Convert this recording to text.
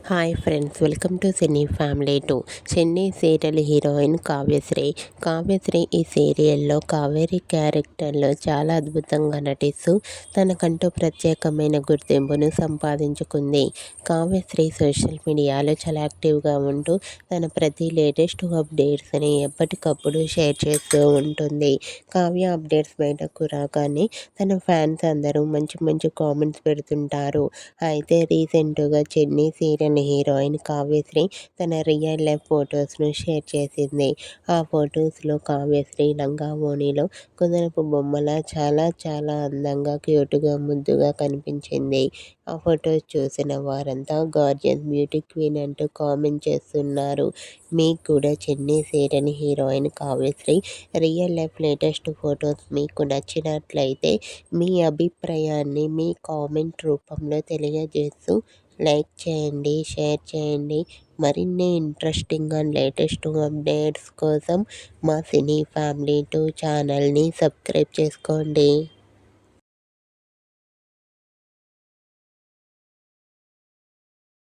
Hi friends, welcome to cine family 2. Chennai serial heroine Kavyasri. Kavyasri ఈ సీరియల్లో కావేరి క్యారెక్టర్లో చాలా అద్భుతంగా నటిస్తూ తనకంటూ ప్రత్యేకమైన గుర్తింపును సంపాదించుకుంది. కావ్యశ్రీ సోషల్ మీడియాలో చాలా యాక్టివ్గా ఉంటూ తన ప్రతి లేటెస్ట్ అప్డేట్స్ని ఎప్పటికప్పుడు షేర్ చేస్తూ ఉంటుంది. కావ్య అప్డేట్స్ బయటకు రాగానే తన ఫ్యాన్స్ అందరూ మంచి మంచి కామెంట్స్ పెడుతుంటారు. అయితే రీసెంట్గా చెన్నై సీరియల్ హీరోయిన్ కావ్యశ్రీ తన రియల్ లైఫ్ ఫొటోస్ను షేర్ చేసింది. ఆ ఫొటోస్లో కావ్యశ్రీ లంగా ఓణిలో కుదరపు బొమ్మలా చాలా చాలా అందంగా క్యూట్గా ముద్దుగా కనిపించింది. ఆ ఫొటోస్ చూసిన వారంతా గార్జియస్ బ్యూటీ క్వీన్ అంటూ కామెంట్ చేస్తున్నారు. మీకు కూడా Chennai serial heroine Kavyasri real life latest photos మీకు నచ్చినట్లయితే మీ అభిప్రాయాన్ని మీ కామెంట్ రూపంలో తెలియజేస్తూ లైక్ చేయండి, షేర్ చేయండి. మరిన్ని ఇంట్రెస్టింగ్ అండ్ లేటెస్ట్ అప్డేట్స్ కోసం మా సినీ ఫ్యామిలీ 2 ఛానల్ని సబ్స్క్రైబ్ చేసుకోండి.